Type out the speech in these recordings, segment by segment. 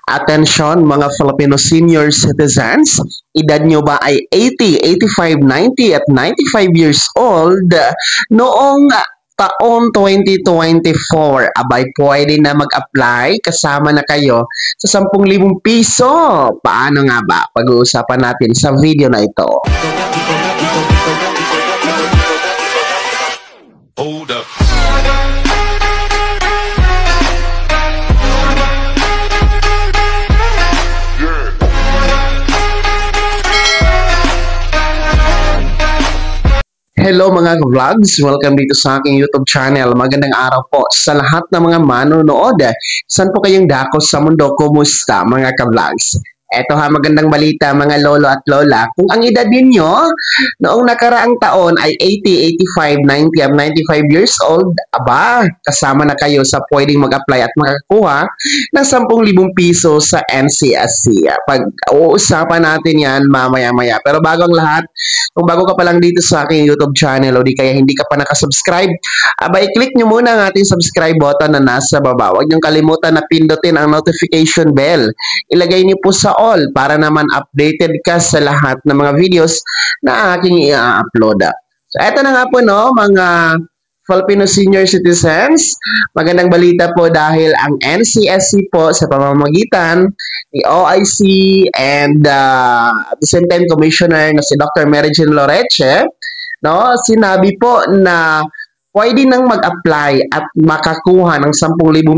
Attention mga Filipino senior citizens, edad nyo ba ay 80, 85, 90 at 95 years old? Noong taon 2024, abay pwede na mag-apply, kasama na kayo sa 10,000 piso. Paano nga ba? Pag-uusapan natin sa video na ito. Hold up. Hello mga vlogs! Welcome dito sa aking YouTube channel. Magandang araw po sa lahat ng mga manonood. Saan po kayong dako sa mundo? Kumusta mga ka-vlogs? Eto ha, magandang balita mga lolo at lola. Kung ang edad ninyo noong nakaraang taon ay 80, 85, 90 at 95 years old, aba, kasama na kayo sa pwedeng mag-apply at makakuha ng 10,000 piso sa NCSC. Pag-uusapan natin yan mamaya-maya. Pero bago ang lahat, kung bago ka pa lang dito sa aking YouTube channel o di kaya hindi ka pa nakasubscribe, aba i-click nyo muna ang ating subscribe button na nasa baba. Huwag nyo kalimutan na pindutin ang notification bell. Ilagay nyo po sa all para naman updated ka sa lahat ng mga videos na aking i-upload. So eto na nga po no, mga Filipino senior citizens, magandang balita po dahil ang NCSC po sa pamamagitan ni OIC and at the same time Commissioner na si Dr. Mary Jean Loreche, no, sinabi po na pwede nang mag-apply at makakuha ng 10,000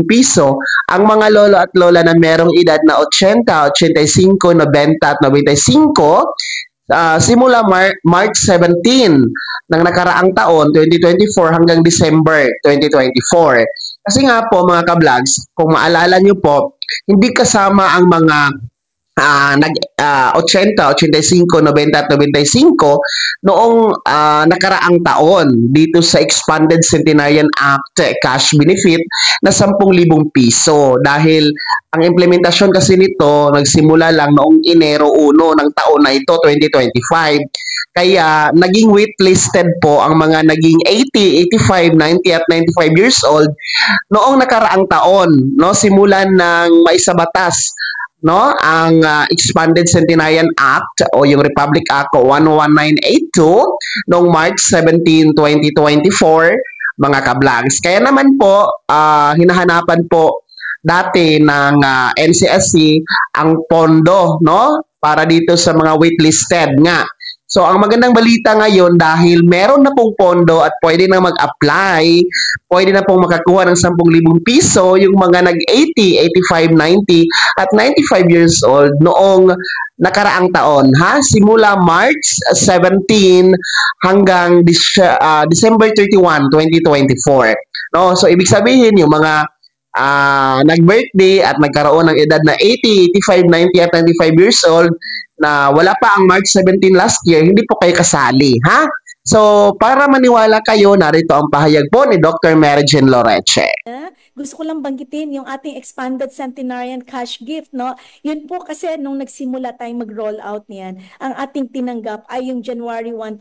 piso ang mga lolo at lola na merong edad na 80, 85, 90 at 95 simula March 17 ng nakaraang taon, 2024 hanggang December 2024. Kasi nga po mga ka-vlogs, kung maalala nyo po, hindi kasama ang mga 80, 85, 90 at 95 noong nakaraang taon dito sa Expanded Centenarian Act cash benefit na 10,000 piso dahil ang implementasyon kasi nito nagsimula lang noong Enero 1 ng taon na ito 2025. Kaya naging waitlisted po ang mga naging 80, 85, 90 at 95 years old noong nakaraang taon, no, simulan ng maisabatas no ang Expanded Centenarian Act o yung Republic Act 11982 noong March 17, 2024 mga ka-vlogs. Kaya naman po hinahanapan po dati ng NCSC ang pondo no para dito sa mga waitlisted nga. So, ang magandang balita ngayon dahil meron na pong pondo at pwede na mag-apply, pwede na pong makakuha ng 10,000 piso yung mga nag-80, 85, 90 at 95 years old noong nakaraang taon. Ha? Simula March 17 hanggang December 31, 2024. No? So, ibig sabihin yung mga nag-birthday at nagkaroon ng edad na 80, 85, 90 at 95 years old na wala pa ang March 17 last year, hindi po kayo kasali, ha? So, para maniwala kayo, narito ang pahayag po ni Dr. Mary Jean Loreche. Gusto ko lang banggitin yung ating Expanded Centenarian Cash Gift, no? Yun po kasi nung nagsimula tayong mag-roll out niyan, ang ating tinanggap ay yung January 1,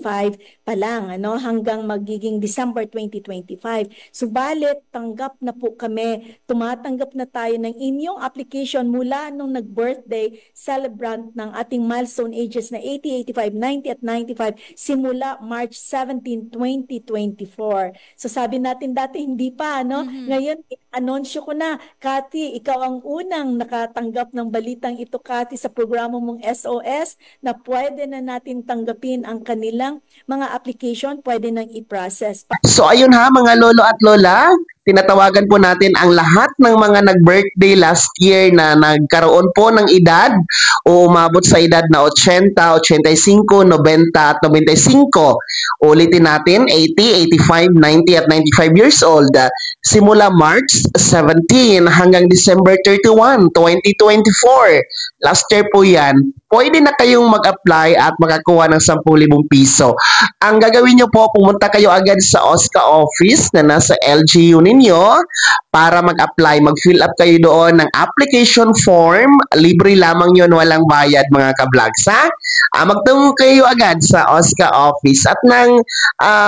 2025 pa lang, ano? Hanggang magiging December 2025. Subalit, tanggap na po kami, tumatanggap na tayo ng inyong application mula nung nag-birthday celebrant ng ating milestone ages na 80, 85, 90 at 95 simula March 17, 2024. So sabi natin dati hindi pa, no? Ngayon, anunsyo ko na, Cathy, ikaw ang unang nakatanggap ng balitang ito, Cathy, sa programa mong SOS na pwede na natin tanggapin ang kanilang mga application, pwede nang i-process. So ayun ha mga lolo at lola, tinatawagan po natin ang lahat ng mga nag-birthday last year na nagkaroon po ng edad o umabot sa edad na 80, 85, 90 at 95. Ulitin natin, 80, 85, 90 at 95 years old. Simula March 17 hanggang December 31, 2024. Last year po yan. Pwede na kayong mag-apply at makakuha ng 10,000 piso. Ang gagawin nyo po, pumunta kayo agad sa OSCA office na nasa LGU ninyo para mag-apply. Mag-fill up kayo doon ng application form. Libre lamang yun, walang bayad mga ka-vlogs, ha? Magtungo kayo agad sa OSCA office at nang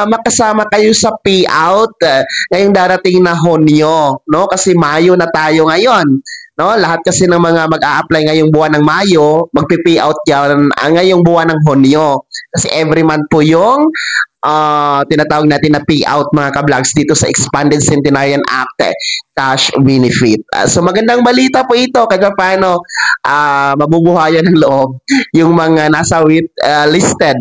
makasama kayo sa payout ngayong darating na Hunyo, no? Kasi Mayo na tayo ngayon. No, lahat kasi ng mga mag-a-apply ngayong buwan ng Mayo, magpi-pay out yan ngayong buwan ng Hunyo. Kasi every month po yung tinatawag natin na payout mga ka-vlogs dito sa Expanded Centenarian Act cash benefit. So magandang balita po ito kahit paano mabubuhayan ng loob yung mga nasa listed.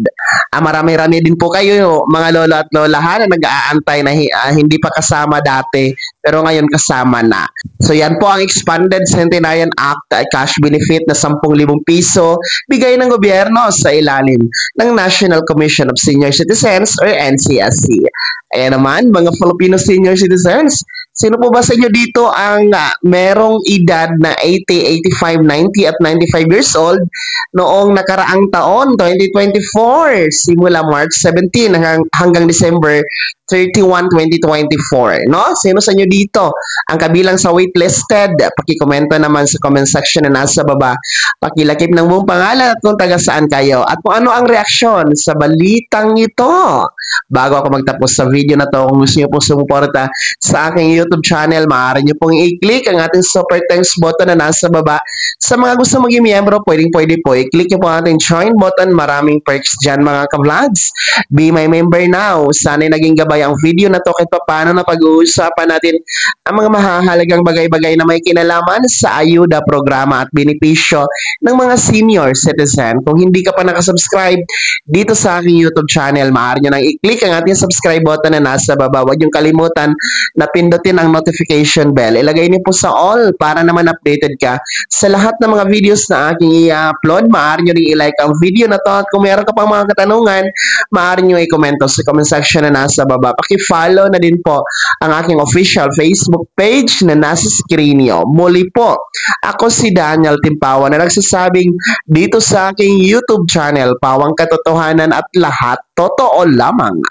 Marami-rami din po kayo mga lolo at lolahan na nag-aantay na hindi pa kasama dati pero ngayon kasama na. So yan po ang Expanded Centenarian Act cash benefit na 10,000 piso bigay ng gobyerno sa ilalim ng National Commission of Senior Citizens or NCSC. Ayan naman, mga Filipino senior citizens, sino po ba sa inyo dito ang merong edad na 80, 85, 90 at 95 years old noong nakaraang taon, 2024, simula March 17 hanggang December 31, 2024, no? Sino sa inyo dito ang kabilang sa waitlisted? Pakikomento naman sa comment section na nasa baba. Pakilakip ng buong pangalan at kung taga saan kayo at kung ano ang reaksyon sa balitang ito. Bago ako magtapos sa video na to, kung gusto niyo po sumuporta sa aking YouTube channel, maaari niyo pong i-click ang ating super thanks button na nasa baba. Sa mga gusto maging miyembro, pwede po i-click niyo po ang ating join button. Maraming perks dyan mga ka-vlogs. Be my member now. Sana'y naging gabay ang video na to kahit paano na pag-uusapan natin ang mga mahahalagang bagay-bagay na may kinalaman sa ayuda, programa at benepisyo ng mga senior citizen. Kung hindi ka pa nakasubscribe dito sa aking YouTube channel, maaari nyo nang i-click ang ating subscribe button na nasa baba. Huwag yung kalimutan na pindutin ang notification bell. Ilagay niyo po sa all para naman updated ka sa lahat ng mga videos na aking i-upload. Maaari nyo rin i-like ang video na to at kung meron ka pang mga katanungan, maaari nyo i-komento sa comment section na nasa baba. Paki-follow na din po ang aking official Facebook page na nasa screen nyo. Muli po, ako si Daniel Timpawan na nagsasabing dito sa aking YouTube channel, Pawang Katotohanan at lahat totoo lamang.